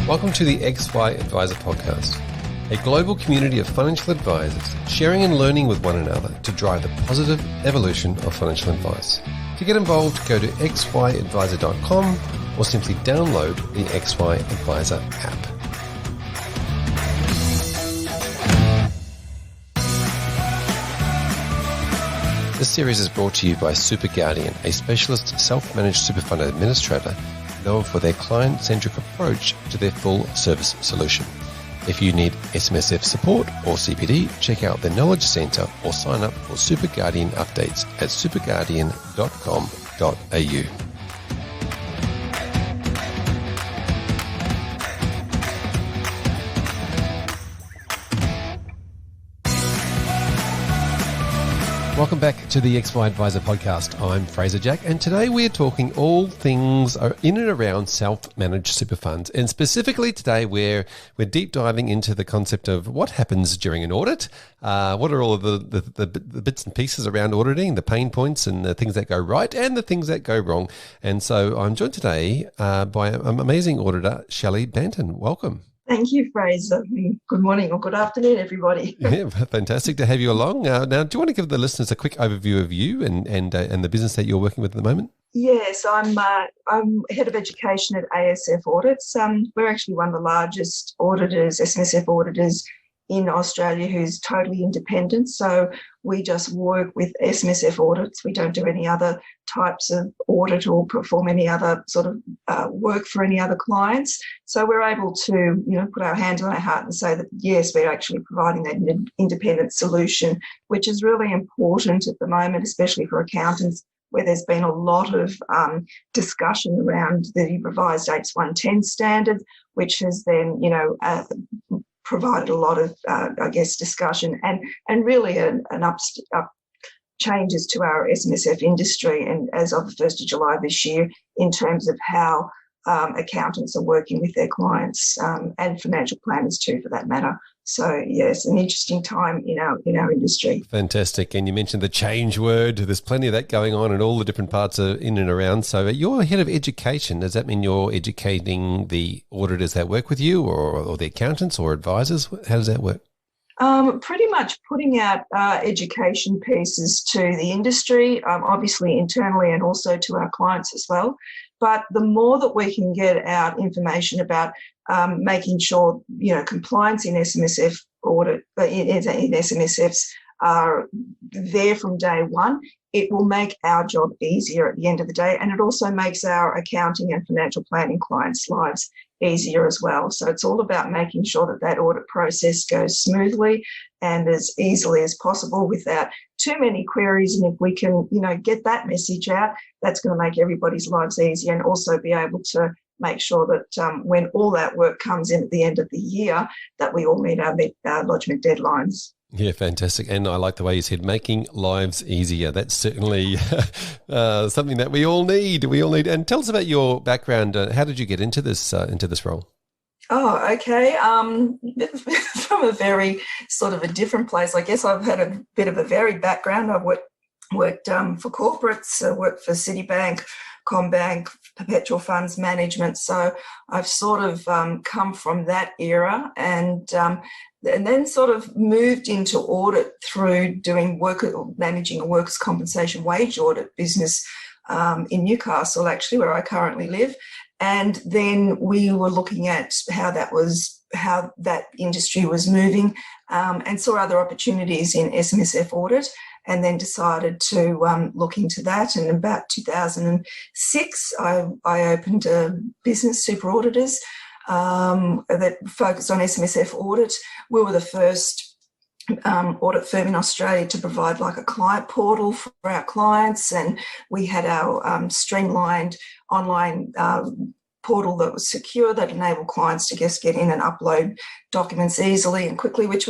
Welcome to the XY Advisor Podcast, a global community of financial advisors sharing and learning with one another to drive the positive evolution of financial advice. To get involved, go to xyadvisor.com or simply download the XY Advisor app. This series is brought to you by Super Guardian, a specialist self-managed super fund administrator known for their client-centric approach to their full-service solution. If you need SMSF support or CPD, check out the Knowledge Centre or sign up for Super Guardian updates at superguardian.com.au. Welcome back to the XY Advisor Podcast. I'm Fraser Jack, and today we're talking all things in and around self-managed super funds. And specifically today, we're deep diving into the concept of what happens during an audit. What are all of the bits and pieces around auditing, the pain points and the things that go right and the things that go wrong. And so I'm joined today by an amazing auditor, Shelley Banton. Welcome. Thank you, Fraser. Good morning or good afternoon, everybody. Yeah, fantastic to have you along. Now, do you want to give the listeners a quick overview of you and the business that you're working with at the moment? Yes, I'm head of education at ASF Audits. We're actually one of the largest auditors, SMSF auditors in Australia, who's totally independent. So we just work with SMSF audits. We don't do any other types of audit or perform any other sort of work for any other clients. So we're able to, put our hand on our heart and say that, yes, we're actually providing that independent solution, which is really important at the moment, especially for accountants, where there's been a lot of discussion around the revised APS 110 standard, which has then, provided a lot of, discussion and really an up changes to our SMSF industry, and as of the 1st of July this year, in terms of how accountants are working with their clients and financial planners too, for that matter. So yes, an interesting time in our industry. Fantastic. And you mentioned the change word. There's plenty of that going on in all the different parts of in and around. So you're head of education. Does that mean you're educating the auditors that work with you or the accountants or advisors? How does that work? Pretty much putting out education pieces to the industry, obviously internally and also to our clients as well. But the more that we can get out information about making sure, compliance in SMSF audit, in SMSFs are there from day one, it will make our job easier at the end of the day. And it also makes our accounting and financial planning clients' lives easier as well. So it's all about making sure that audit process goes smoothly and as easily as possible without too many queries. And if we can, get that message out, that's going to make everybody's lives easier, and also be able to make sure that when all that work comes in at the end of the year, that we all meet our lodgement deadlines. Yeah, fantastic. And I like the way you said making lives easier. That's certainly something that we all need. And tell us about your background. How did you get into this role? Oh, okay. From a very sort of a different place. I guess I've had a bit of a varied background. I've worked for corporates, worked for Citibank, Combank, perpetual funds management. So I've sort of come from that era and then sort of moved into audit through managing a workers' compensation wage audit business in Newcastle, actually, where I currently live. And then we were looking at how that industry was moving and saw other opportunities in SMSF audit, and then decided to look into that. And in about 2006, I opened a business, Super Auditors, that focused on SMSF audit. We were the first audit firm in Australia to provide like a client portal for our clients, and we had our streamlined online portal that was secure, that enabled clients to just get in and upload documents easily and quickly, which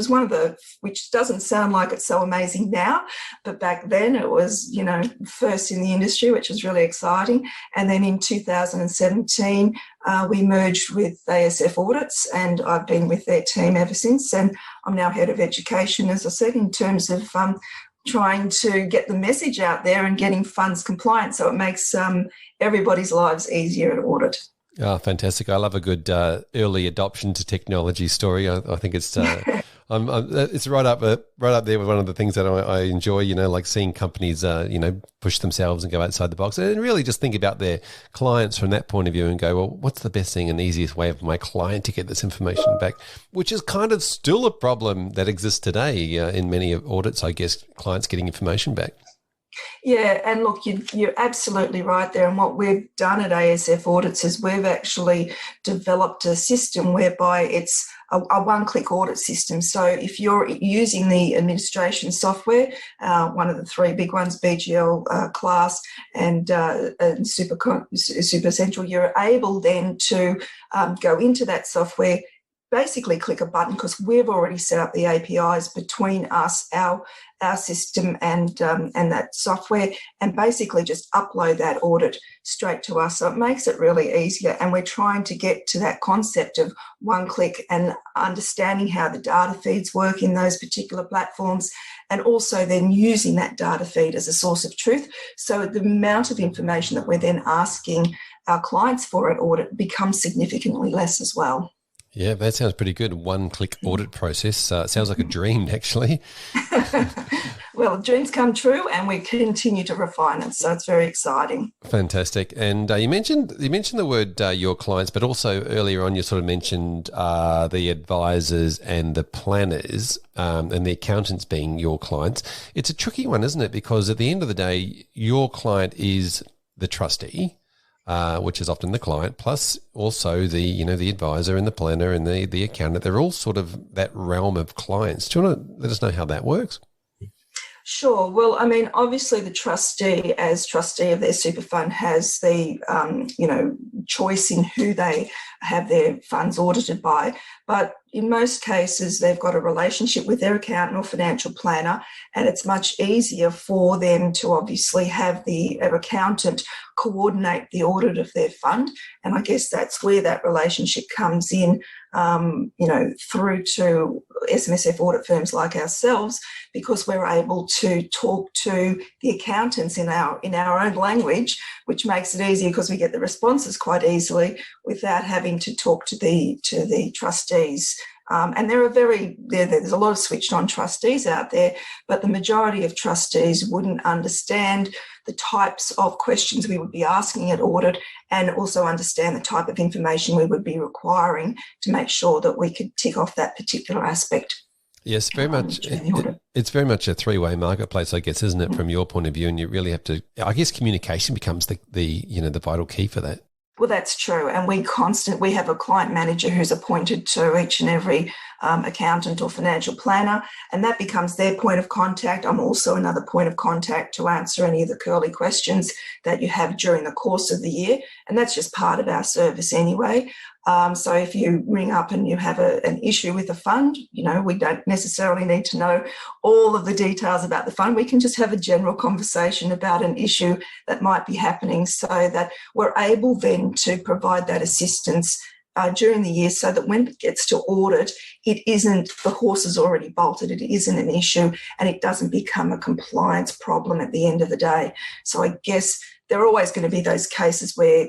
doesn't sound like it's so amazing now, but back then it was, first in the industry, which was really exciting. And then in 2017, we merged with ASF Audits, and I've been with their team ever since. And I'm now head of education, as I said, in terms of trying to get the message out there and getting funds compliant so it makes everybody's lives easier at audit. Oh, fantastic. I love a good early adoption to technology story. I think it's it's right up there with one of the things that I enjoy, like seeing companies, push themselves and go outside the box and really just think about their clients from that point of view and go, well, what's the best thing and easiest way for my client to get this information back, which is kind of still a problem that exists today in many audits, I guess, clients getting information back. Yeah, and look, you're absolutely right there. And what we've done at ASF Audits is we've actually developed a system whereby it's a one-click audit system. So if you're using the administration software, one of the three big ones, BGL, Class, and Super Essential, you're able then to go into that software, basically click a button because we've already set up the APIs between us, our system and that software, and basically just upload that audit straight to us. So it makes it really easier, and we're trying to get to that concept of one click and understanding how the data feeds work in those particular platforms, and also then using that data feed as a source of truth. So the amount of information that we're then asking our clients for at audit becomes significantly less as well. Yeah, that sounds pretty good. One-click audit process. Sounds like a dream, actually. Well, dreams come true, and we continue to refine it, so it's very exciting. Fantastic. And you mentioned the word your clients, but also earlier on you sort of mentioned the advisors and the planners and the accountants being your clients. It's a tricky one, isn't it? Because at the end of the day, your client is the trustee. Which is often the client, plus also the advisor and the planner and the accountant. They're all sort of that realm of clients. Do you want to let us know how that works? Sure. Well, I mean, obviously the trustee, as trustee of their super fund, has the choice in who they have their funds audited by. But in most cases, they've got a relationship with their accountant or financial planner, and it's much easier for them to obviously have their accountant coordinate the audit of their fund. And I guess that's where that relationship comes in, through to SMSF audit firms like ourselves, because we're able to talk to the accountants in our own language, which makes it easier because we get the responses quite easily without having to talk to the trustees. And there's a lot of switched on trustees out there, but the majority of trustees wouldn't understand the types of questions we would be asking at audit, and also understand the type of information we would be requiring to make sure that we could tick off that particular aspect. Yes, very much. It's very much a three-way marketplace, I guess, isn't it, from your point of view? And you really have to, I guess, communication becomes the vital key for that. Well, that's true. And we have a client manager who's appointed to each and every accountant or financial planner, and that becomes their point of contact. I'm also another point of contact to answer any of the curly questions that you have during the course of the year. And that's just part of our service anyway. So if you ring up and you have an issue with a fund, we don't necessarily need to know all of the details about the fund. We can just have a general conversation about an issue that might be happening, so that we're able then to provide that assistance during the year, so that when it gets to audit, it isn't, the horse is already bolted, it isn't an issue, and it doesn't become a compliance problem at the end of the day. So I guess there are always going to be those cases where,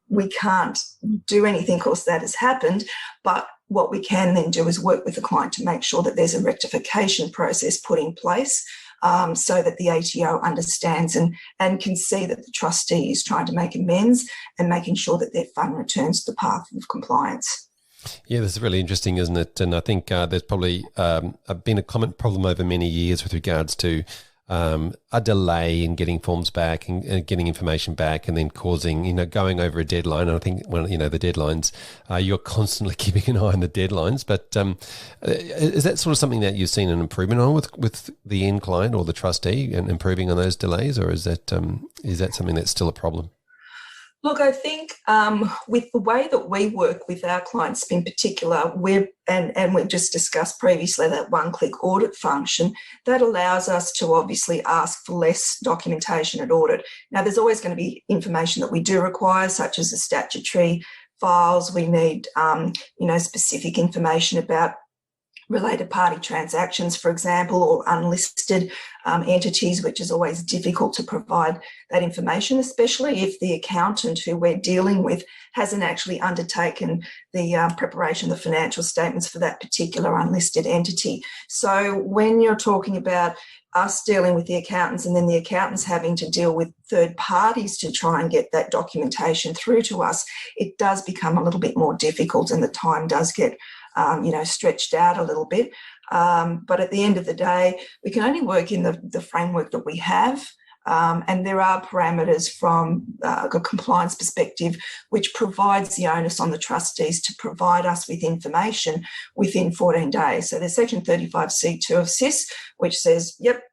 we can't do anything because that has happened, but what we can then do is work with the client to make sure that there's a rectification process put in place, so that the ATO understands and can see that the trustee is trying to make amends and making sure that their fund returns to the path of compliance. Yeah, this is really interesting, isn't it? And I think there's probably been a common problem over many years with regards to a delay in getting forms back and getting information back, and then causing, going over a deadline. And I think when, the deadlines, you're constantly keeping an eye on the deadlines. But is that sort of something that you've seen an improvement on with the end client or the trustee, and improving on those delays, or is that something that's still a problem? Look, I think with the way that we work with our clients in particular, we've just discussed previously that one-click audit function, that allows us to obviously ask for less documentation at audit. Now, there's always going to be information that we do require, such as the statutory files. We need, specific information about related party transactions, for example, or unlisted entities, which is always difficult to provide that information, especially if the accountant who we're dealing with hasn't actually undertaken the preparation of the financial statements for that particular unlisted entity. So when you're talking about us dealing with the accountants and then the accountants having to deal with third parties to try and get that documentation through to us, it does become a little bit more difficult, and the time does get stretched out a little bit. But at the end of the day, we can only work in the framework that we have. And there are parameters from a compliance perspective which provides the onus on the trustees to provide us with information within 14 days. So there's section 35C2 of SIS, which says, yep,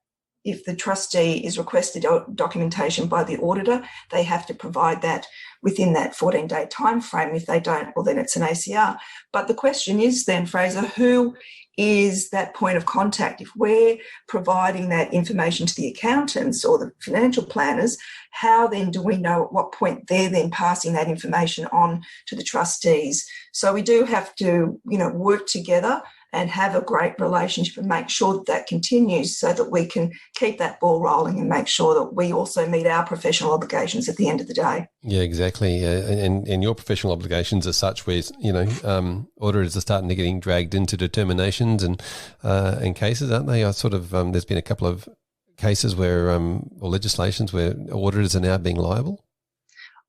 if the trustee is requested documentation by the auditor, they have to provide that within that 14-day time frame. If they don't, well, then it's an ACR. But the question is then, Fraser, who is that point of contact? If we're providing that information to the accountants or the financial planners, how then do we know at what point they're then passing that information on to the trustees? So we do have to, work together and have a great relationship and make sure that that continues so that we can keep that ball rolling and make sure that we also meet our professional obligations at the end of the day. Yeah, exactly. And your professional obligations are such where, auditors are starting to getting dragged into determinations and cases, aren't they? There's been a couple of cases where, or legislations where auditors are now being liable.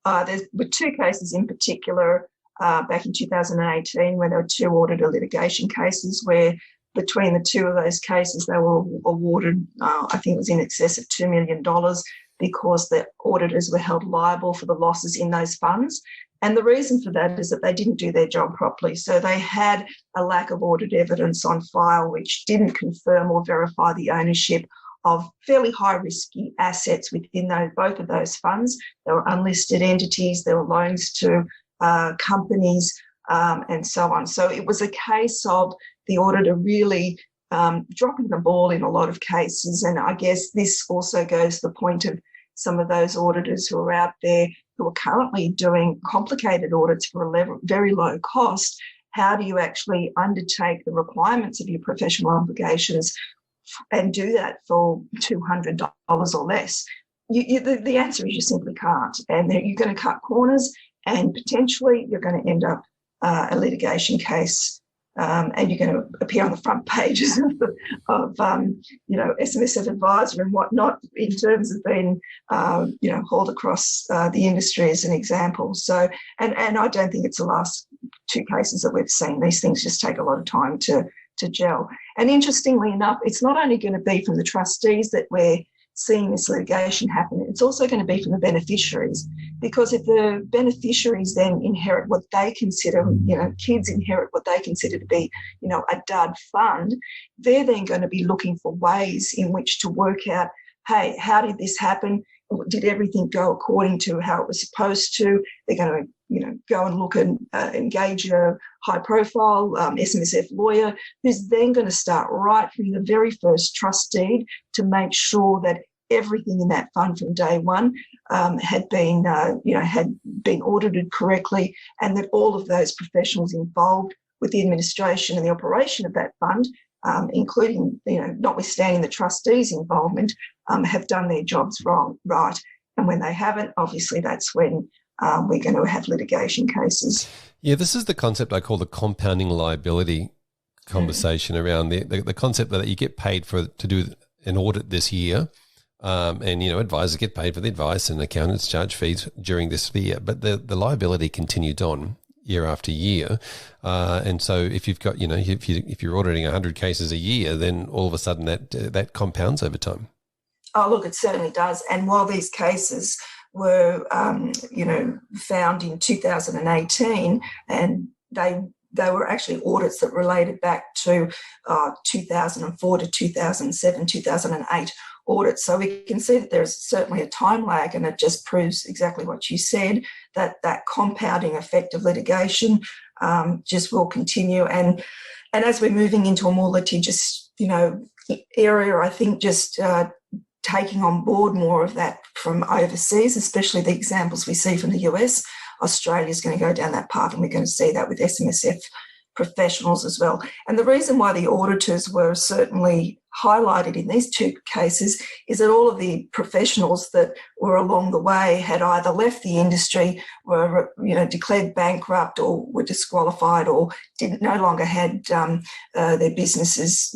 There were two cases in particular back in 2018 where there were two auditor litigation cases where between the two of those cases they were awarded, I think it was in excess of $2 million because the auditors were held liable for the losses in those funds. And the reason for that is that they didn't do their job properly. So they had a lack of audit evidence on file which didn't confirm or verify the ownership of fairly high-risky assets within both of those funds. There were unlisted entities, there were loans to companies, and so on. So it was a case of the auditor really dropping the ball in a lot of cases. And I guess this also goes to the point of some of those auditors who are out there who are currently doing complicated audits for a very low cost. How do you actually undertake the requirements of your professional obligations and do that for $200 or less? The answer is you simply can't. And you're going to cut corners and potentially you're going to end up a litigation case and you're going to appear on the front pages of SMSF Advisor and whatnot in terms of being, hauled across the industry as an example. So, and I don't think it's the last two cases that we've seen. These things just take a lot of time to gel. And interestingly enough, it's not only going to be from the trustees that we're seeing this litigation happen, it's also going to be from the beneficiaries, because if the beneficiaries then inherit what they consider, kids inherit what they consider to be, a dud fund, they're then going to be looking for ways in which to work out, hey, how did this happen? Did everything go according to how it was supposed to? They're going to go and look and engage a high-profile SMSF lawyer who's then going to start right from the very first trust deed to make sure that everything in that fund from day one had been audited correctly, and that all of those professionals involved with the administration and the operation of that fund, including notwithstanding the trustees' involvement, have done their jobs right. And when they haven't, obviously that's when we're going to have litigation cases. Yeah, this is the concept I call the compounding liability conversation around the concept that you get paid to do an audit this year, and advisors get paid for the advice and accountants charge fees during this year, but the liability continues on year after year, and so if you've got if you're auditing 100 cases a year, then all of a sudden that compounds over time. Oh, look, it certainly does. And while these cases were, found in 2018, and they were actually audits that related back to 2004 to 2007, 2008 audits. So we can see that there's certainly a time lag, and it just proves exactly what you said, that compounding effect of litigation just will continue. And as we're moving into a more litigious, area, I think just taking on board more of that from overseas, especially the examples we see from the US. Australia is going to go down that path, and we're going to see that with SMSF professionals as well. And the reason why the auditors were certainly highlighted in these two cases is that all of the professionals that were along the way had either left the industry, were declared bankrupt, or were disqualified, or no longer had their businesses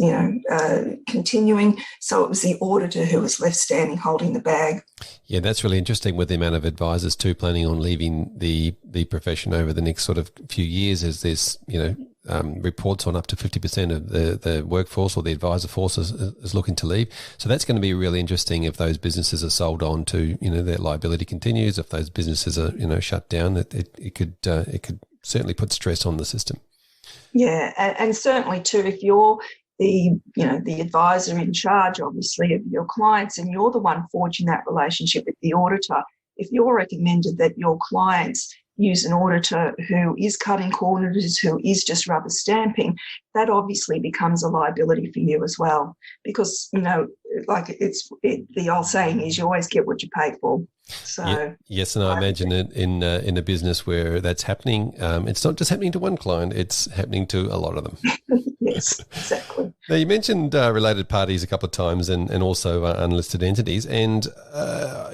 continuing. So it was the auditor who was left standing holding the bag. Yeah, that's really interesting with the amount of advisors too planning on leaving the profession over the next sort of few years, as there's reports on up to 50% of the workforce or the advisor force is looking to leave. So that's going to be really interesting if those businesses are sold on to, their liability continues. If those businesses are, shut down, it could certainly put stress on the system. Yeah, and certainly too, if you're the advisor in charge, obviously, of your clients, and you're the one forging that relationship with the auditor, if you're recommended that your clients use an auditor who is cutting corners, who is just rubber stamping, that obviously becomes a liability for you as well. Because, the old saying is you always get what you pay for. So yeah, yes, and I imagine it in a business where that's happening, it's not just happening to one client, it's happening to a lot of them. Yes, exactly. Now, you mentioned related parties a couple of times and also unlisted entities. And,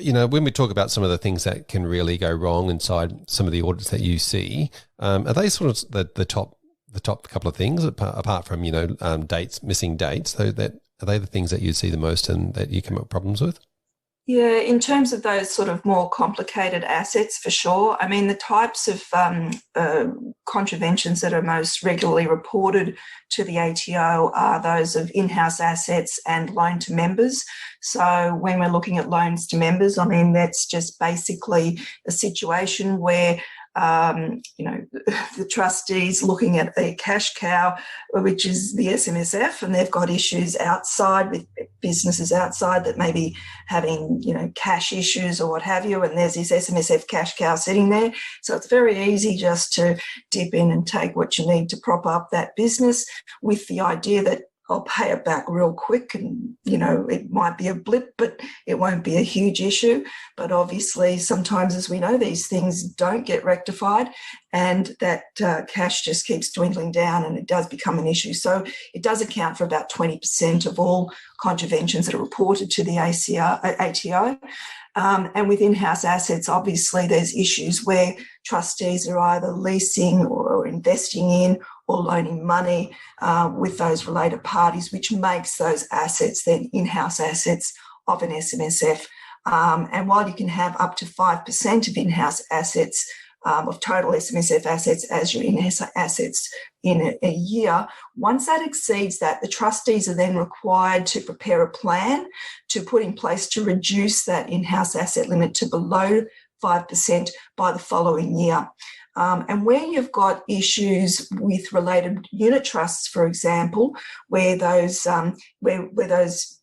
when we talk about some of the things that can really go wrong inside some of the audits that you see, are they sort of the top couple of things apart from, missing dates? So are they the things that you see the most and that you come up with problems with? Yeah, in terms of those sort of more complicated assets, for sure. I mean, the types of contraventions that are most regularly reported to the ATO are those of in-house assets and loan to members. So when we're looking at loans to members, I mean, that's just basically a situation where the trustees looking at a cash cow, which is the SMSF, and they've got issues outside with businesses outside that may be having, cash issues or what have you, and there's this SMSF cash cow sitting there. So it's very easy just to dip in and take what you need to prop up that business with the idea that I'll pay it back real quick, and, it might be a blip, but it won't be a huge issue. But obviously, sometimes, as we know, these things don't get rectified, and that cash just keeps dwindling down, and it does become an issue. So it does account for about 20% of all contraventions that are reported to the ATO. And with in-house assets, obviously, there's issues where trustees are either leasing or investing in or loaning money with those related parties, which makes those assets then in-house assets of an SMSF. And while you can have up to 5% of in-house assets, of total SMSF assets as your in-house assets in a year, once that exceeds that, the trustees are then required to prepare a plan to put in place to reduce that in-house asset limit to below 5% by the following year. And where you've got issues with related unit trusts, for example, where those where those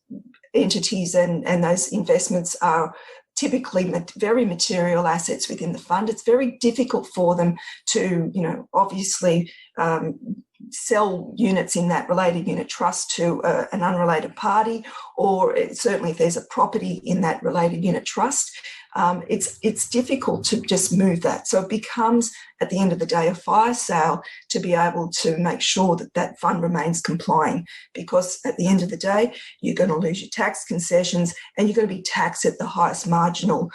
entities and those investments are typically very material assets within the fund, it's very difficult for them to, obviously sell units in that related unit trust to an unrelated party, or certainly if there's a property in that related unit trust, it's difficult to just move that. So it becomes, at the end of the day, a fire sale to be able to make sure that that fund remains complying, because at the end of the day, you're going to lose your tax concessions and you're going to be taxed at the highest marginal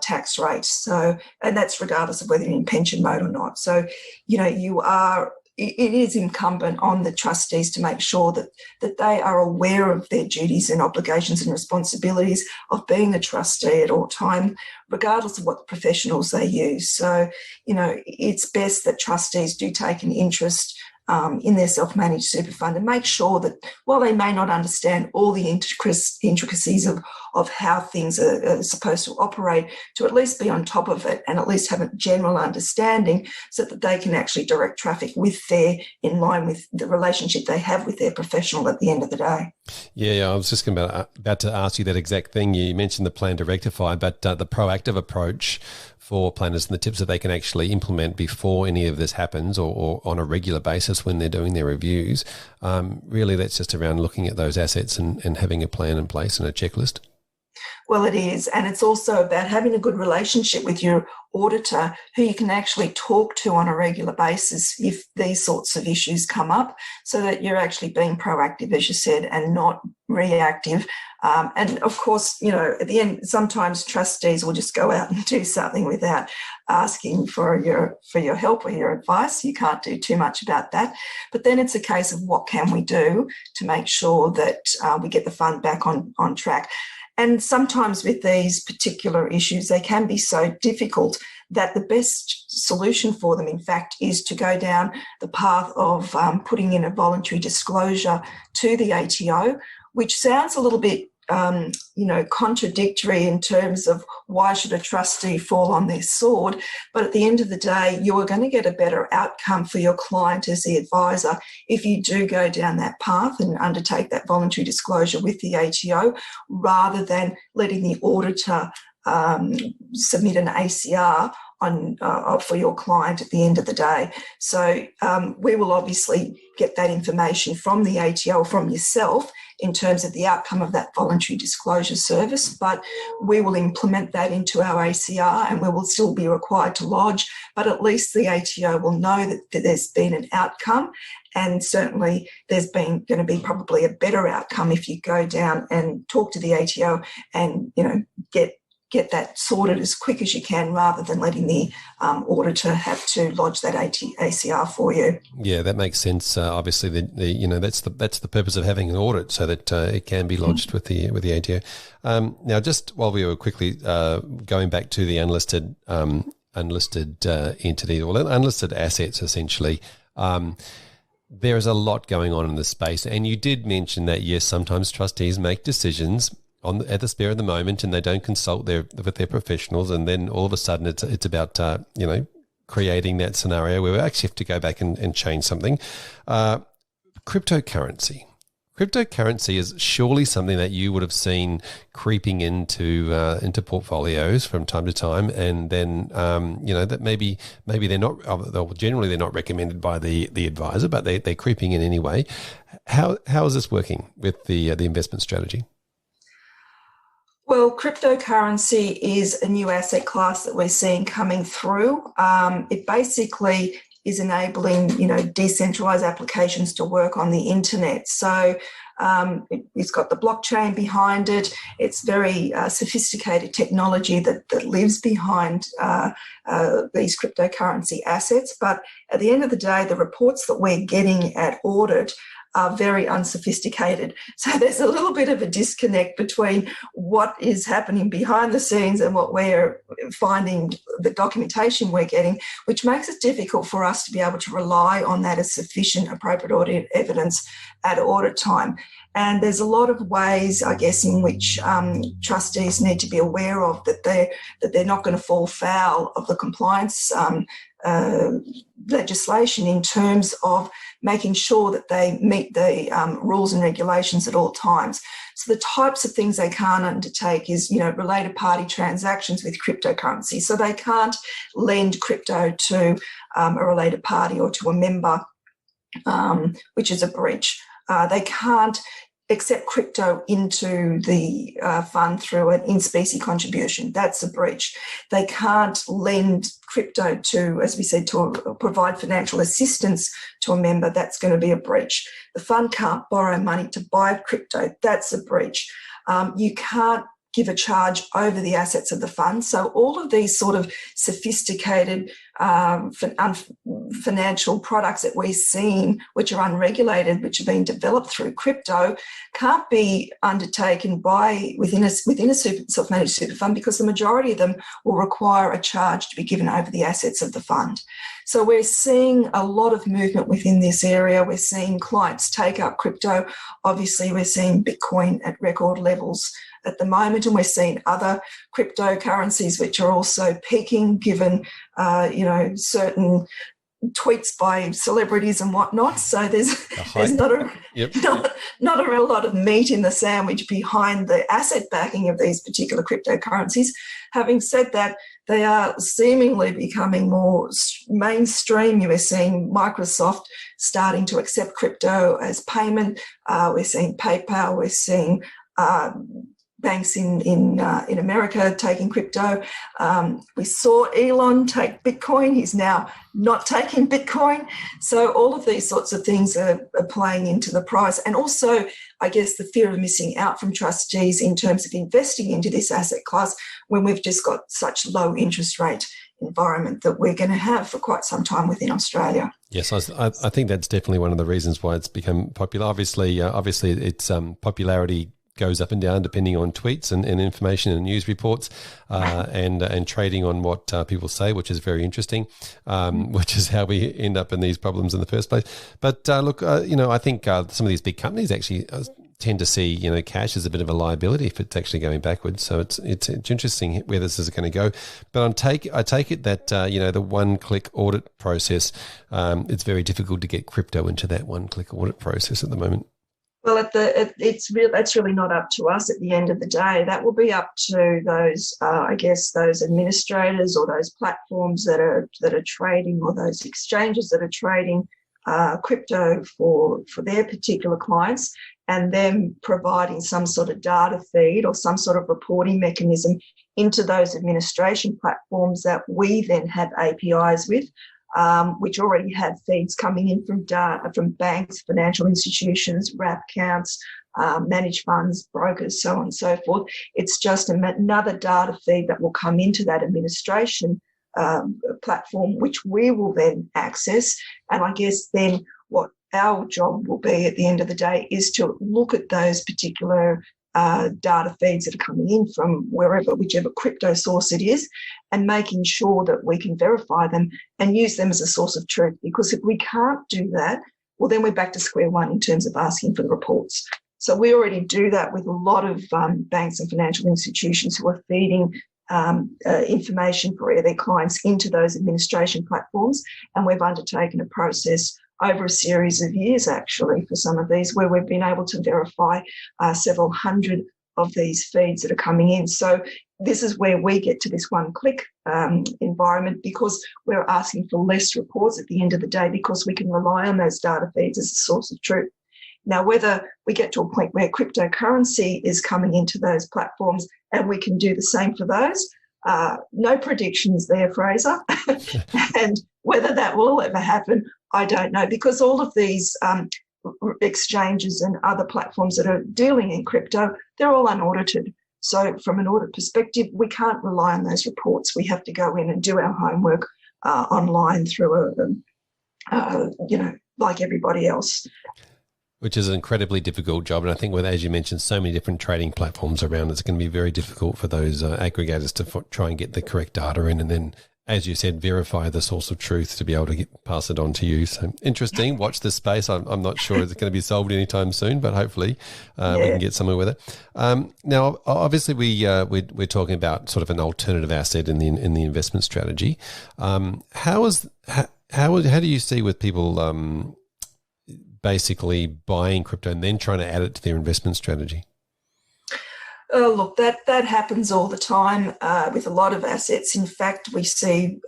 tax rate. So, and that's regardless of whether you're in pension mode or not. So, it is incumbent on the trustees to make sure that they are aware of their duties and obligations and responsibilities of being a trustee at all time, regardless of what professionals they use. So, it's best that trustees do take an interest in their self-managed super fund and make sure that while they may not understand all the intricacies of how things are supposed to operate, to at least be on top of it and at least have a general understanding so that they can actually direct traffic in line with the relationship they have with their professional at the end of the day. Yeah, I was just about to ask you that exact thing. You mentioned the plan to rectify, but the proactive approach for planners and the tips that they can actually implement before any of this happens or on a regular basis when they're doing their reviews, really that's just around looking at those assets and having a plan in place and a checklist. Well, it is. And it's also about having a good relationship with your auditor who you can actually talk to on a regular basis if these sorts of issues come up, so that you're actually being proactive, as you said, and not reactive. And of course, at the end, sometimes trustees will just go out and do something without asking for your help or your advice. You can't do too much about that. But then it's a case of what can we do to make sure that we get the fund back on track. And sometimes with these particular issues, they can be so difficult that the best solution for them, in fact, is to go down the path of putting in a voluntary disclosure to the ATO, which sounds a little bit contradictory in terms of why should a trustee fall on their sword. But at the end of the day, you are going to get a better outcome for your client as the advisor if you do go down that path and undertake that voluntary disclosure with the ATO, rather than letting the auditor submit an ACR for your client at the end of the day. So we will obviously get that information from the ATO, from yourself, in terms of the outcome of that voluntary disclosure service, but we will implement that into our ACR and we will still be required to lodge, but at least the ATO will know that there's been an outcome, and certainly there's going to be probably a better outcome if you go down and talk to the ATO and get that sorted as quick as you can, rather than letting the auditor have to lodge that ACR for you. Yeah, that makes sense. Obviously, that's the purpose of having an audit, so that it can be lodged with the ATO. Now, just while we were quickly going back to the unlisted entity, or unlisted assets, essentially. There is a lot going on in this space, and you did mention that yes, sometimes trustees make decisions at the spur of the moment, and they don't consult with their professionals, and then all of a sudden it's about creating that scenario where we actually have to go back and change something. Cryptocurrency is surely something that you would have seen creeping into portfolios from time to time, and then that maybe they're not generally they're not recommended by the advisor, but they're creeping in anyway. How is this working with the investment strategy? Well, cryptocurrency is a new asset class that we're seeing coming through. It basically is enabling, decentralized applications to work on the internet. So it's got the blockchain behind it. It's very sophisticated technology that lives behind these cryptocurrency assets. But at the end of the day, the reports that we're getting at audit are very unsophisticated. So there's a little bit of a disconnect between what is happening behind the scenes and what we're finding, the documentation we're getting, which makes it difficult for us to be able to rely on that as sufficient appropriate audit evidence at audit time. And there's a lot of ways, I guess, in which trustees need to be aware of that they're not going to fall foul of the compliance legislation in terms of making sure that they meet the rules and regulations at all times. So the types of things they can't undertake is, related party transactions with cryptocurrency. So they can't lend crypto to a related party or to a member, which is a breach. They can't accept crypto into the fund through an in-specie contribution. That's a breach. They can't lend crypto to, as we said, to provide financial assistance to a member. That's going to be a breach. The fund can't borrow money to buy crypto. That's a breach. You can't give a charge over the assets of the fund. So all of these sort of sophisticated financial products that we're seeing, which are unregulated, which are being developed through crypto, can't be undertaken within a self-managed super fund, because the majority of them will require a charge to be given over the assets of the fund. So we're seeing a lot of movement within this area. We're seeing clients take up crypto. Obviously, we're seeing Bitcoin at record levels at the moment, and we're seeing other cryptocurrencies which are also peaking, given certain tweets by celebrities and whatnot. So there's not a real lot of meat in the sandwich behind the asset backing of these particular cryptocurrencies. Having said that, they are seemingly becoming more mainstream. We're seeing Microsoft starting to accept crypto as payment. We're seeing PayPal. We're seeing banks in America taking crypto. We saw Elon take Bitcoin. He's now not taking Bitcoin. So all of these sorts of things are playing into the price. And also, I guess, the fear of missing out from trustees in terms of investing into this asset class when we've just got such low interest rate environment that we're going to have for quite some time within Australia. Yes, I think that's definitely one of the reasons why it's become popular. Obviously, its popularity goes up and down depending on tweets and information and news reports, and trading on what people say, which is very interesting, which is how we end up in these problems in the first place. But look, I think some of these big companies actually tend to see, cash as a bit of a liability if it's actually going backwards. So it's interesting where this is going to go. But I take it that the one-click audit process, it's very difficult to get crypto into that one-click audit process at the moment. Well, that's really not up to us at the end of the day. That will be up to those, those administrators or those platforms that are trading, or those exchanges that are trading crypto for their particular clients, and them providing some sort of data feed or some sort of reporting mechanism into those administration platforms that we then have APIs with. Which already have feeds coming in from data from banks, financial institutions, wrap accounts, managed funds, brokers, so on and so forth. It's just another data feed that will come into that administration platform, which we will then access. And I guess then what our job will be at the end of the day is to look at those particular data feeds that are coming in from whichever crypto source it is, and making sure that we can verify them and use them as a source of truth. Because if we can't do that, well, then we're back to square one in terms of asking for the reports. So we already do that with a lot of banks and financial institutions who are feeding information for their clients into those administration platforms. And we've undertaken a process over a series of years, actually, for some of these, where we've been able to verify several hundred of these feeds that are coming in. So this is where we get to this one-click environment, because we're asking for less reports at the end of the day, because we can rely on those data feeds as a source of truth. Now, whether we get to a point where cryptocurrency is coming into those platforms and we can do the same for those, no predictions there, Fraser. And whether that will ever happen, I don't know, because all of these exchanges and other platforms that are dealing in crypto, they're all unaudited. So from an audit perspective, we can't rely on those reports. We have to go in and do our homework online through like everybody else. Which is an incredibly difficult job. And I think with, as you mentioned, so many different trading platforms around, it's going to be very difficult for those aggregators to try and get the correct data in, and then, as you said, verify the source of truth to be able to pass it on to you. So interesting. Watch this space. I'm not sure it's going to be solved anytime soon, but hopefully we can get somewhere with it. Now, obviously, we're talking about sort of an alternative asset in the investment strategy. How do you see with people basically buying crypto and then trying to add it to their investment strategy? Look, that happens all the time with a lot of assets. In fact, we see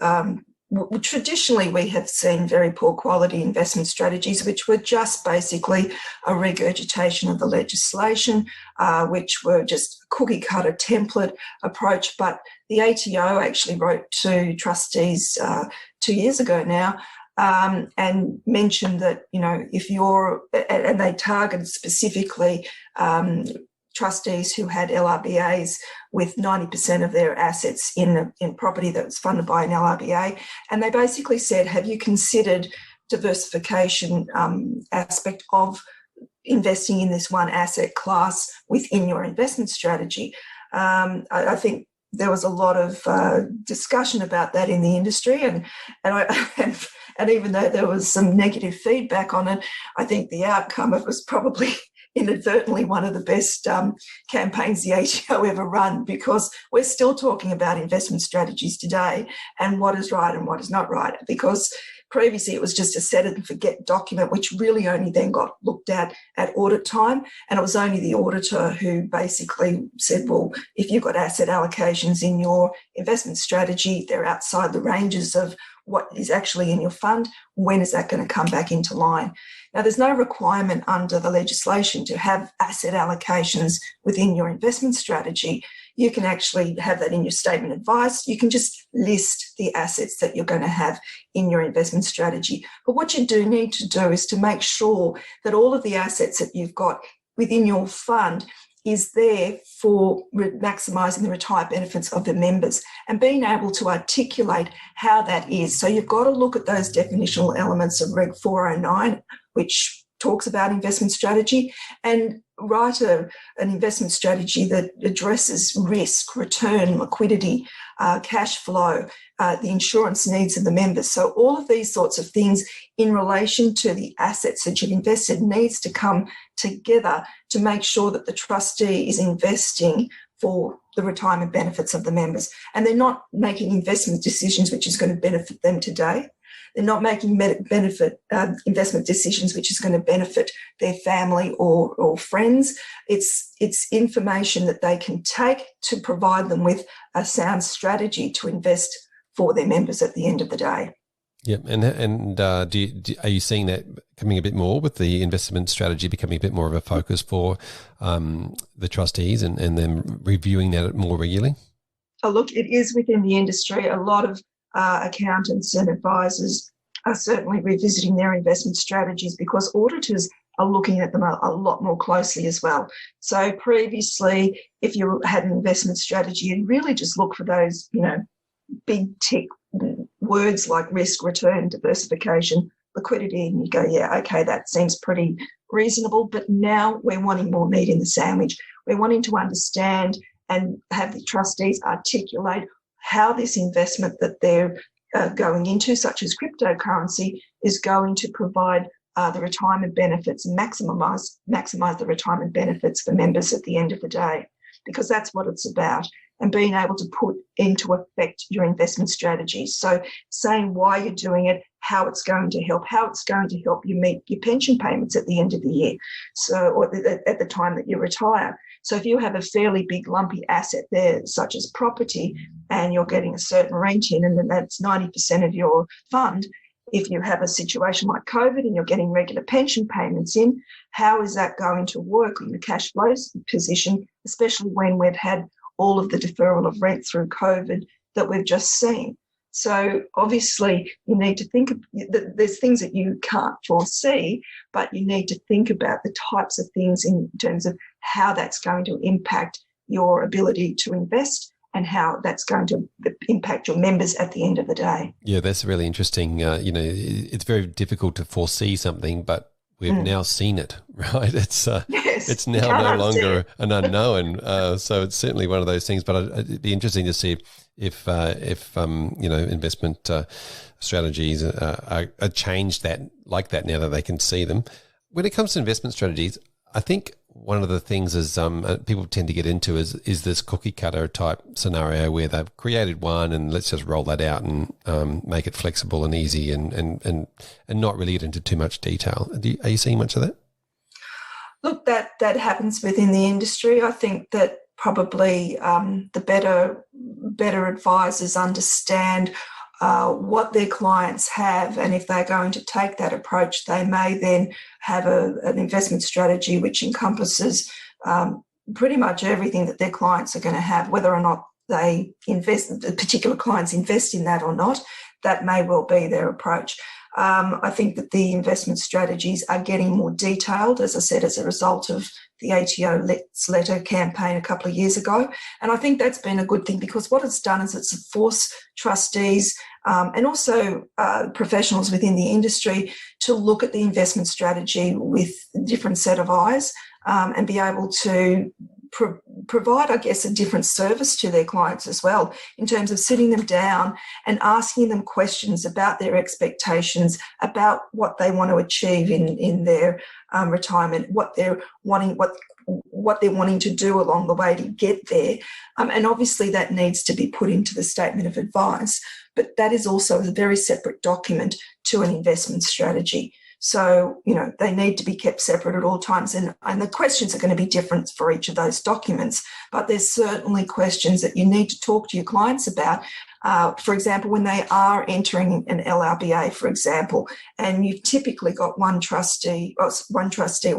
traditionally we have seen very poor quality investment strategies, which were just basically a regurgitation of the legislation, which were just cookie cutter template approach. But the ATO actually wrote to trustees 2 years ago now, and mentioned that, if and they targeted specifically trustees who had LRBAs with 90% of their assets in property that was funded by an LRBA. And they basically said, have you considered diversification aspect of investing in this one asset class within your investment strategy? I think there was a lot of discussion about that in the industry, and even though there was some negative feedback on it, I think the outcome of it was probably inadvertently one of the best campaigns the ATO ever run, because we're still talking about investment strategies today and what is right and what is not right. Because previously it was just a set it and forget document, which really only then got looked at audit time. And it was only the auditor who basically said, well, if you've got asset allocations in your investment strategy, they're outside the ranges of what is actually in your fund, when is that going to come back into line? Now, there's no requirement under the legislation to have asset allocations within your investment strategy. You can actually have that in your statement of advice. You can just list the assets that you're going to have in your investment strategy. But what you do need to do is to make sure that all of the assets that you've got within your fund is there for maximising the retired benefits of the members and being able to articulate how that is. So you've got to look at those definitional elements of Reg 409, which talks about investment strategy, and write an investment strategy that addresses risk, return, liquidity, cash flow, the insurance needs of the members. So all of these sorts of things in relation to the assets that you've invested needs to come together to make sure that the trustee is investing for the retirement benefits of the members. And they're not making investment decisions which is going to benefit them today. They're not making investment decisions which is going to benefit their family or friends. It's information that they can take to provide them with a sound strategy to invest for their members at the end of the day. Yeah, and are you seeing that coming a bit more with the investment strategy becoming a bit more of a focus for the trustees and them reviewing that more regularly? Oh, look, it is within the industry. A lot of accountants and advisors are certainly revisiting their investment strategies because auditors are looking at them a lot more closely as well. So previously, if you had an investment strategy, you'd really just look for those, big tick words like risk, return, diversification, liquidity, and you go, yeah, okay, that seems pretty reasonable. But now we're wanting more meat in the sandwich. We're wanting to understand and have the trustees articulate how this investment that they're going into, such as cryptocurrency, is going to provide the retirement benefits, maximise the retirement benefits for members at the end of the day, because that's what it's about, and being able to put into effect your investment strategy. So saying why you're doing it, how it's going to help you meet your pension payments at the end of the year, or at the time that you retire. So if you have a fairly big lumpy asset there, such as property, and you're getting a certain rent in, and then that's 90% of your fund, if you have a situation like COVID and you're getting regular pension payments in, how is that going to work in the cash flows position, especially when we've had all of the deferral of rent through COVID that we've just seen? So obviously you need to think that there's things that you can't foresee, but you need to think about the types of things in terms of how that's going to impact your ability to invest and how that's going to impact your members at the end of the day. Yeah, that's really interesting. It's very difficult to foresee something, but we've now seen it, right? It's now no longer an unknown. So it's certainly one of those things. But it'd be interesting to see if investment strategies are changed like that now that they can see them. When it comes to investment strategies, I think one of the things is people tend to get into is this cookie cutter type scenario where they've created one and let's just roll that out and make it flexible and easy and not really get into too much detail. Are you seeing much of that? Look, that happens within the industry. I think that probably the better advisors understand what their clients have, and if they're going to take that approach, they may then have an investment strategy which encompasses pretty much everything that their clients are going to have, whether or not the particular clients invest in that or not. That may well be their approach. I think that the investment strategies are getting more detailed, as I said, as a result of the ATO Let's Letter campaign a couple of years ago. And I think that's been a good thing because what it's done is it's forced trustees and also professionals within the industry to look at the investment strategy with a different set of eyes and be able to provide, I guess, a different service to their clients as well, in terms of sitting them down and asking them questions about their expectations, about what they want to achieve in their retirement, what they're wanting to do along the way to get there. And obviously that needs to be put into the statement of advice, but that is also a very separate document to an investment strategy. So, they need to be kept separate at all times. And the questions are going to be different for each of those documents. But there's certainly questions that you need to talk to your clients about For example, when they are entering an LRBA, for example, and you've typically got one trustee or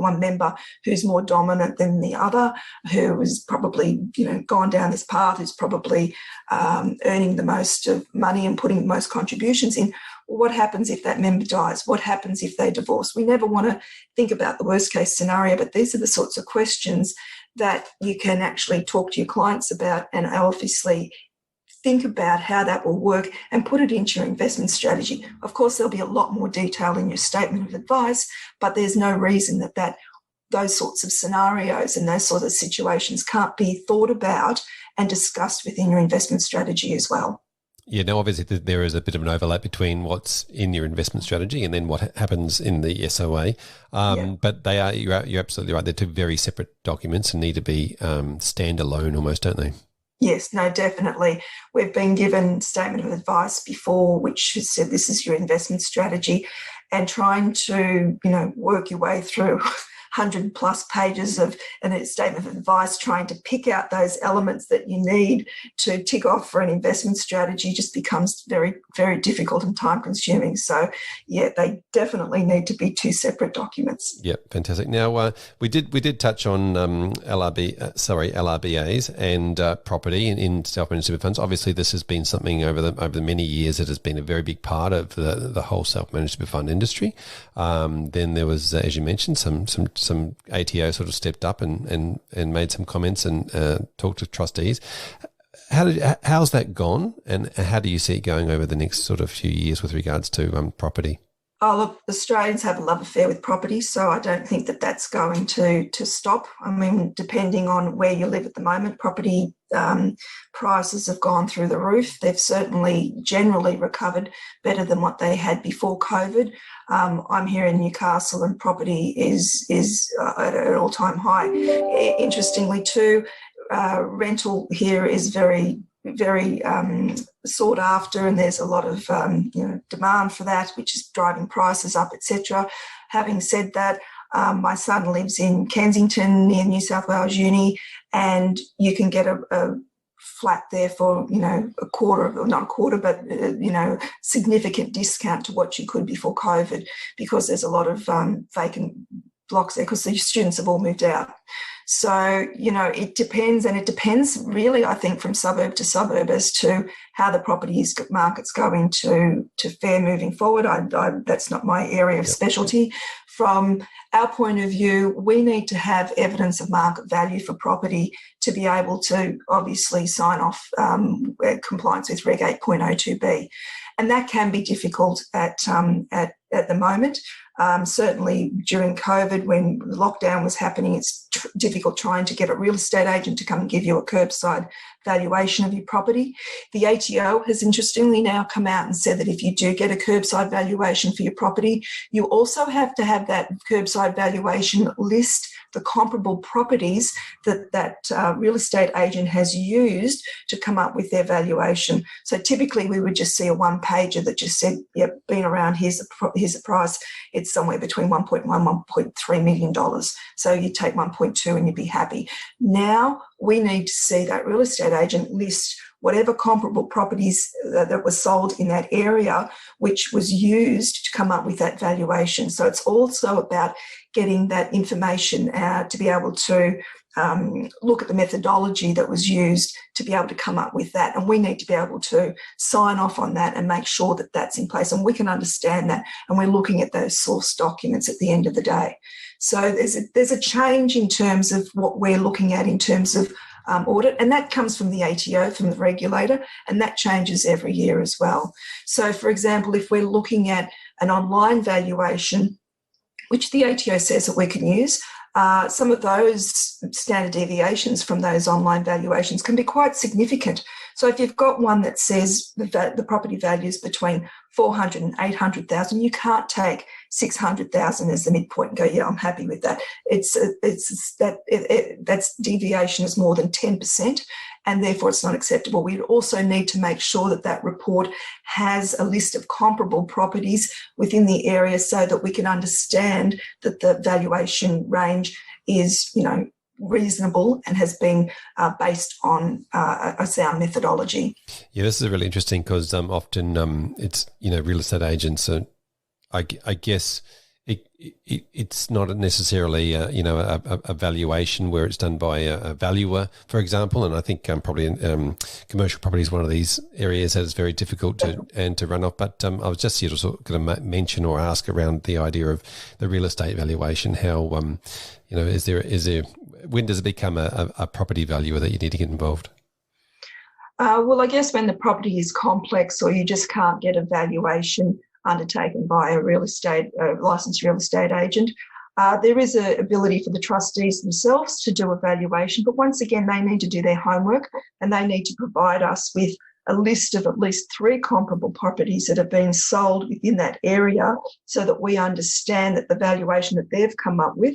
one member who's more dominant than the other, who is probably, gone down this path, who's probably earning the most of money and putting the most contributions in. What happens if that member dies? What happens if they divorce? We never want to think about the worst case scenario, but these are the sorts of questions that you can actually talk to your clients about, and obviously think about how that will work and put it into your investment strategy. Of course, there'll be a lot more detail in your statement of advice, but there's no reason that those sorts of scenarios and those sort of situations can't be thought about and discussed within your investment strategy as well. Yeah, now obviously there is a bit of an overlap between what's in your investment strategy and then what happens in the SOA. But you're absolutely right. They're two very separate documents and need to be standalone almost, don't they? Yes, no, definitely. We've been given statement of advice before, which has said this is your investment strategy, and trying to, work your way through 100 plus pages of a statement of advice, trying to pick out those elements that you need to tick off for an investment strategy just becomes very, very difficult and time consuming. So yeah, they definitely need to be two separate documents. Yep, fantastic. Now we did touch on LRBAs and property in self-managed super funds. Obviously, this has been something over the many years that has been a very big part of the whole self-managed super fund industry. Then there was, as you mentioned, some ATO sort of stepped up and made some comments and talked to trustees. How's that gone, and how do you see it going over the next sort of few years with regards to property? Oh, look, Australians have a love affair with property, so I don't think that that's going to stop. I mean, depending on where you live at the moment, property prices have gone through the roof. They've certainly generally recovered better than what they had before COVID. I'm here in Newcastle, and property is at an all-time high. Interestingly, too, rental here is very, very sought after, and there's a lot of demand for that, which is driving prices up, etc. Having said that, my son lives in Kensington near New South Wales Uni, and you can get a flat there for significant discount to what you could before COVID, because there's a lot of vacant blocks there because the students have all moved out. So, it depends, and it depends really, I think, from suburb to suburb as to how the property market's going to fare moving forward. That's not my area of specialty. From our point of view, we need to have evidence of market value for property to be able to obviously sign off compliance with Reg 8.02B. And that can be difficult at the moment. Certainly during COVID, when the lockdown was happening, it's difficult trying to get a real estate agent to come and give you a curbside valuation of your property. The ATO has interestingly now come out and said that if you do get a curbside valuation for your property, you also have to have that curbside valuation list the comparable properties that real estate agent has used to come up with their valuation. So typically we would just see a one-pager that just said, yep, been around, here's the price. It's somewhere between $1.1, $1.3 million. So you take 1.2 and you'd be happy. Now we need to see that real estate agent list whatever comparable properties that were sold in that area, which was used to come up with that valuation. So it's also about getting that information to be able to look at the methodology that was used to be able to come up with that. And we need to be able to sign off on that and make sure that that's in place. And we can understand that. And we're looking at those source documents at the end of the day. So there's a change in terms of what we're looking at in terms of audit, and that comes from the ATO, from the regulator, and that changes every year as well. So, for example, if we're looking at an online valuation, which the ATO says that we can use, some of those standard deviations from those online valuations can be quite significant. So if you've got one that says the property value is between 400 and 800,000, you can't take 600,000 as the midpoint and go, yeah, I'm happy with that. That's deviation is more than 10%, and therefore it's not acceptable. We also need to make sure that that report has a list of comparable properties within the area so that we can understand that the valuation range is, reasonable and has been based on a sound methodology. Yeah, this is really interesting because often it's, real estate agents are, I guess it's not necessarily a valuation where it's done by a valuer, for example. And I think probably commercial property is one of these areas that is very difficult to run off. But I was just sort of going to mention or ask around the idea of the real estate valuation. How is there when does it become a property valuer that you need to get involved? Well, I guess when the property is complex or you just can't get a valuation undertaken by a licensed real estate agent, there is an ability for the trustees themselves to do a valuation. But once again, they need to do their homework and they need to provide us with a list of at least 3 comparable properties that have been sold within that area so that we understand that the valuation that they've come up with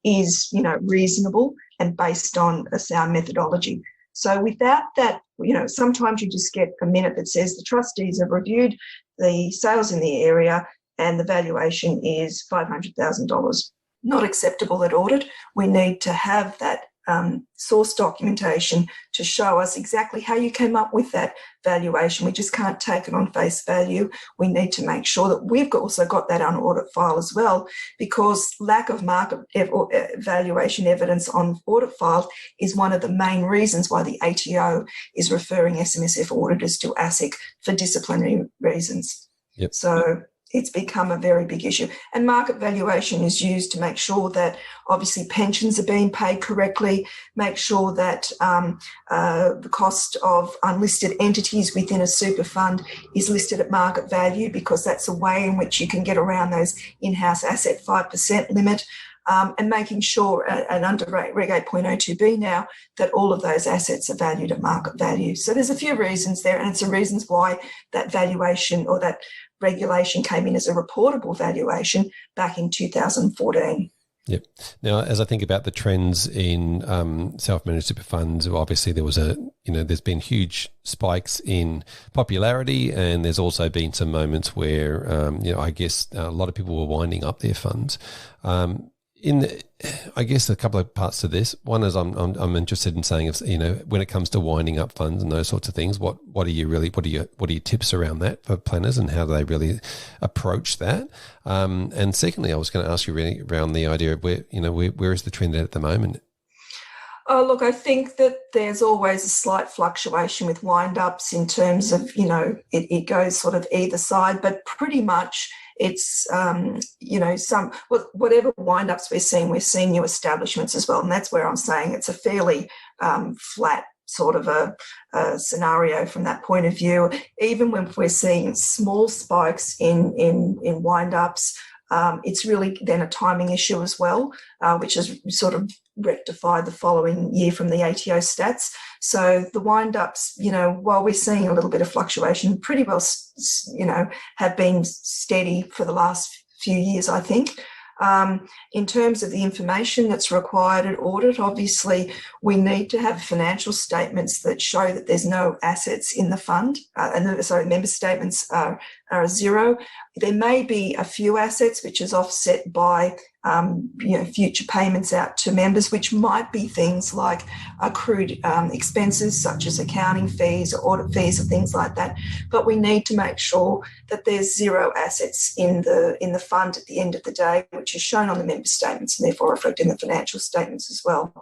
is, reasonable and based on a sound methodology. So without that, sometimes you just get a minute that says the trustees have reviewed the sales in the area and the valuation is $500,000. Not acceptable at audit. We need to have that source documentation to show us exactly how you came up with that valuation. We just can't take it on face value. We need to make sure that we've also got that on audit file as well, because lack of market valuation evidence on audit file is one of the main reasons why the ATO is referring SMSF auditors to ASIC for disciplinary reasons. Yep. So it's become a very big issue. And market valuation is used to make sure that obviously pensions are being paid correctly, make sure that the cost of unlisted entities within a super fund is listed at market value, because that's a way in which you can get around those in-house asset 5% limit. And making sure, and under Reg 8.02b now, that all of those assets are valued at market value. So there's a few reasons there, and it's the reasons why that valuation or that regulation came in as a reportable valuation back in 2014. Yep. Now, as I think about the trends in self-managed super funds, obviously there was there's been huge spikes in popularity, and there's also been some moments where, I guess a lot of people were winding up their funds. I guess a couple of parts to this. One is I'm interested in saying, when it comes to winding up funds and those sorts of things, what are your tips around that for planners, and how do they really approach that? And secondly, I was going to ask you really around the idea of where is the trend at the moment? Oh, look, I think that there's always a slight fluctuation with wind-ups in terms of, it goes sort of either side, but pretty much it's, whatever wind-ups we're seeing new establishments as well. And that's where I'm saying it's a fairly flat sort of a scenario from that point of view. Even when we're seeing small spikes in wind-ups, it's really then a timing issue as well, which is sort of rectified the following year from the ATO stats. So the wind-ups, while we're seeing a little bit of fluctuation, pretty well, have been steady for the last few years, I think. In terms of the information that's required at audit, obviously we need to have financial statements that show that there's no assets in the fund, member statements are zero. There may be a few assets which is offset by future payments out to members, which might be things like accrued expenses such as accounting fees or audit fees or things like that. But we need to make sure that there's zero assets in the fund at the end of the day, which is shown on the member statements and therefore reflected in the financial statements as well.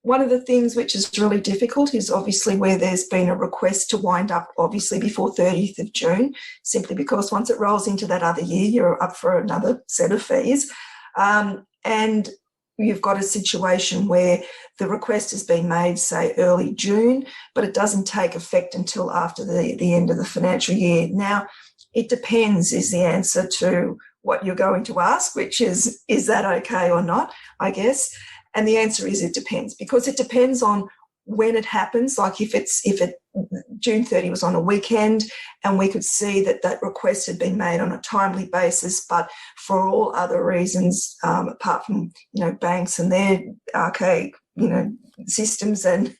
One of the things which is really difficult is obviously where there's been a request to wind up obviously before 30th of June, simply because once it rolls into that other year, you're up for another set of fees. And you've got a situation where the request has been made, say, early June, but it doesn't take effect until after the end of the financial year. Now, it depends is the answer to what you're going to ask, which is that okay or not, I guess? And the answer is it depends, because it depends on when it happens. Like if June 30 was on a weekend and we could see that request had been made on a timely basis, but for all other reasons, apart from, banks and their archaic systems and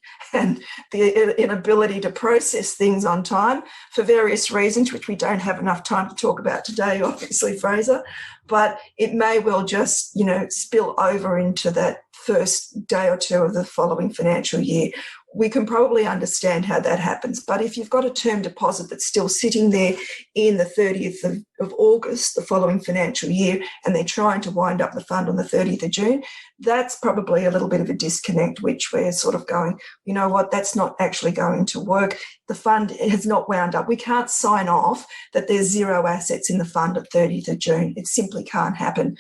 the inability to process things on time for various reasons, which we don't have enough time to talk about today, obviously, Fraser. But it may well just, spill over into that first day or two of the following financial year. We can probably understand how that happens. But if you've got a term deposit that's still sitting there in the 30th of August, the following financial year, and they're trying to wind up the fund on the 30th of June, that's probably a little bit of a disconnect, which we're sort of going, you know what, that's not actually going to work. The fund has not wound up. We can't sign off that there's zero assets in the fund at 30th of June. It simply can't happen.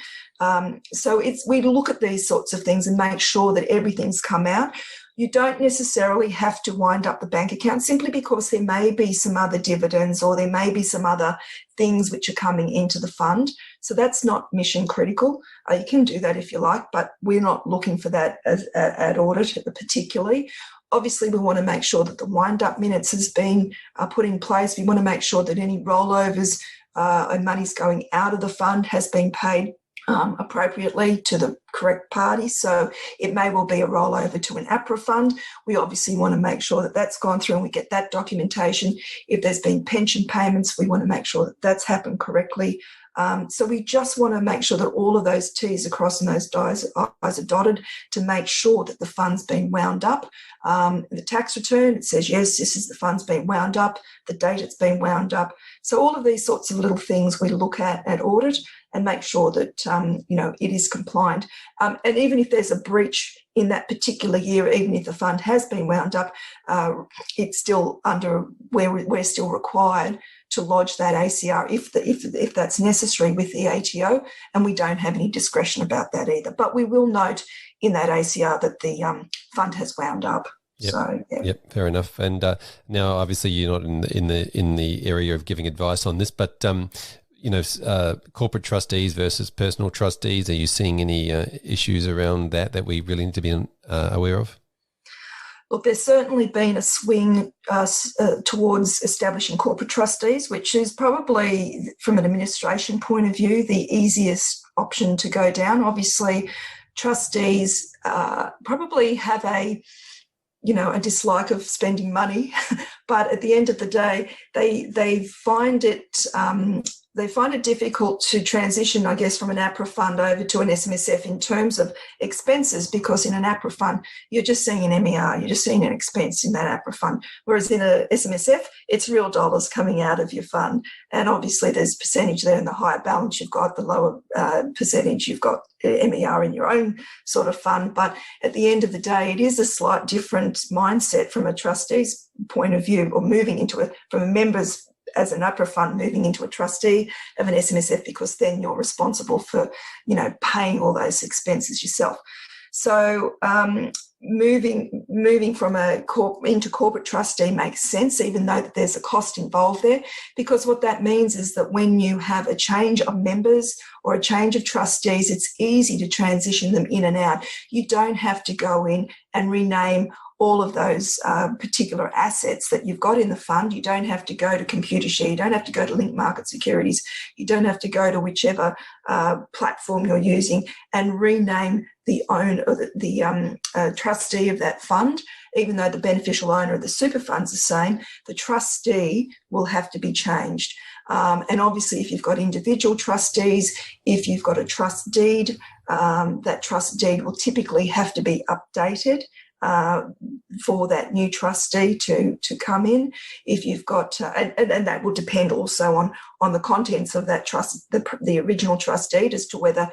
So we look at these sorts of things and make sure that everything's come out. You don't necessarily have to wind up the bank account simply because there may be some other dividends or there may be some other things which are coming into the fund. So that's not mission critical. You can do that if you like, but we're not looking for that at audit particularly. Obviously, we want to make sure that the wind-up minutes has been put in place. We want to make sure that any rollovers and money's going out of the fund has been paid appropriately to the correct party. So it may well be a rollover to an APRA fund. We obviously want to make sure that that's gone through and we get that documentation. If there's been pension payments, we want to make sure that that's happened correctly. So we just want to make sure that all of those T's are crossed and those I's are dotted to make sure that the fund's been wound up. The tax return, it says, yes, this is the fund's been wound up, the date it's been wound up. So all of these sorts of little things we look at audit and make sure that, it is compliant. And even if there's a breach in that particular year, even if the fund has been wound up, it's still under where we're still required to lodge that ACR if that's necessary with the ATO, and we don't have any discretion about that either. But we will note in that ACR that the fund has wound up. Yep. So, yeah. Yep, fair enough. And now, obviously, you're not in the area of giving advice on this, but corporate trustees versus personal trustees. Are you seeing any issues around that we really need to be aware of? Look, there's certainly been a swing towards establishing corporate trustees, which is probably, from an administration point of view, the easiest option to go down. Obviously, trustees probably have a dislike of spending money, but at the end of the day, they find it difficult to transition, I guess, from an APRA fund over to an SMSF in terms of expenses, because in an APRA fund, you're just seeing an MER, you're just seeing an expense in that APRA fund. Whereas in a SMSF, it's real dollars coming out of your fund. And obviously there's percentage there, in the higher balance you've got, the lower percentage you've got MER in your own sort of fund. But at the end of the day, it is a slight different mindset from a trustee's point of view, or from a member's as an APRA fund moving into a trustee of an SMSF, because then you're responsible for, paying all those expenses yourself. So moving from into corporate trustee makes sense, even though there's a cost involved there, because what that means is that when you have a change of members or a change of trustees, it's easy to transition them in and out. You don't have to go in and rename all of those particular assets that you've got in the fund. You don't have to go to Computershare. You don't have to go to Link Market Securities. You don't have to go to whichever platform you're using and rename the trustee of that fund. Even though the beneficial owner of the super fund's the same, the trustee will have to be changed. And obviously, if you've got individual trustees, if you've got a trust deed, that trust deed will typically have to be updated for that new trustee to come in. If you've got, and that will depend also on the contents of that trust, the original trust deed, as to whether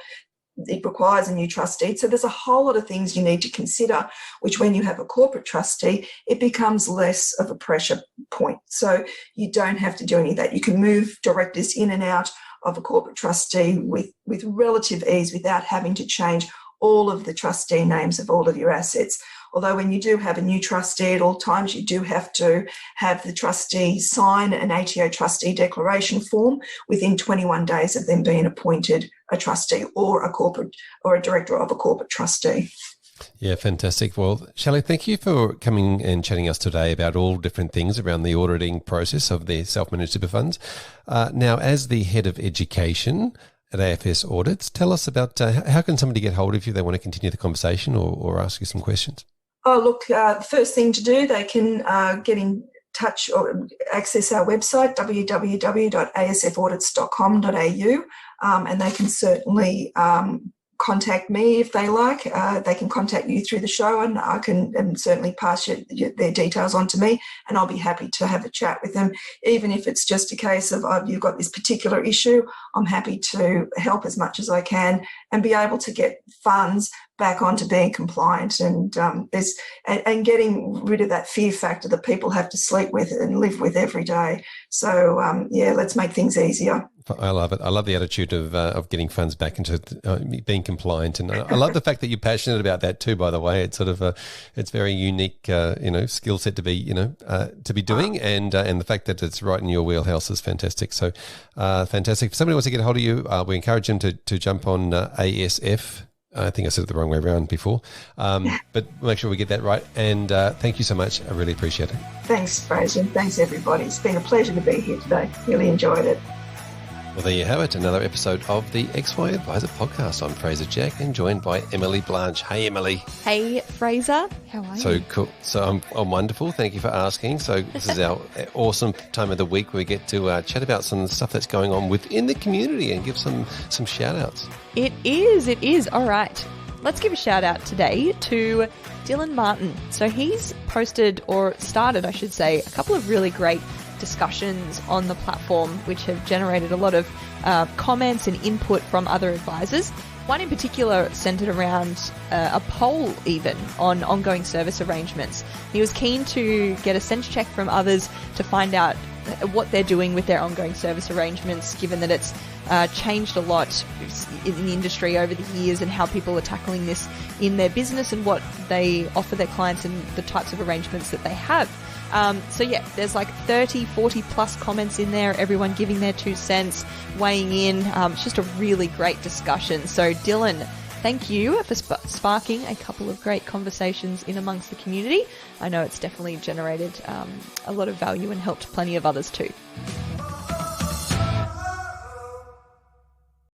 it requires a new trustee. So there's a whole lot of things you need to consider, which when you have a corporate trustee, it becomes less of a pressure point. So you don't have to do any of that. You can move directors in and out of a corporate trustee with relative ease without having to change all of the trustee names of all of your assets. Although when you do have a new trustee, at all times you do have to have the trustee sign an ATO trustee declaration form within 21 days of them being appointed a trustee or a corporate or a director of a corporate trustee. Yeah, fantastic. Well, Shelley, thank you for coming and chatting us today about all different things around the auditing process of the self-managed super funds. Now, as the head of education at AFS Audits. Tell us about how can somebody get hold of you if they want to continue the conversation or ask you some questions? Oh, look, the first thing to do, they can get in touch or access our website, www.asfaudits.com.au, and they can certainly contact me if they like. They can contact you through the show, and I can certainly pass their details on to me, and I'll be happy to have a chat with them. Even if it's just a case of you've got this particular issue, I'm happy to help as much as I can and be able to get funds back onto being compliant and getting rid of that fear factor that people have to sleep with and live with every day. So let's make things easier. I love it. I love the attitude of getting funds back into being compliant, and I love the fact that you're passionate about that too. By the way, it's sort of it's very unique, skill set to be to be doing, and the fact that it's right in your wheelhouse is fantastic. So fantastic. If somebody wants to get a hold of you, we encourage them to jump on ASF. I think I said it the wrong way around before, but make sure we get that right. And thank you so much. I really appreciate it. Thanks, Fraser. Thanks, everybody. It's been a pleasure to be here today. Really enjoyed it. Well, there you have it. Another episode of the XY Advisor podcast. I'm Fraser Jack and joined by Emily Blanche. Hey, Emily. Hey, Fraser. How are you? So cool. So I'm wonderful. Thank you for asking. So this is our awesome time of the week where we get to chat about some stuff that's going on within the community and give some shout outs. It is. All right. Let's give a shout out today to Dylan Banton. So he's posted, or started, I should say, a couple of really great discussions on the platform, which have generated a lot of comments and input from other advisors. One in particular centered around a poll even on ongoing service arrangements. He was keen to get a sense check from others to find out what they're doing with their ongoing service arrangements, given that it's changed a lot in the industry over the years, and how people are tackling this in their business and what they offer their clients and the types of arrangements that they have. There's like 30, 40 plus comments in there, everyone giving their 2 cents, weighing in. It's just a really great discussion. So Dylan, thank you for sparking a couple of great conversations in amongst the community. I know it's definitely generated a lot of value and helped plenty of others too.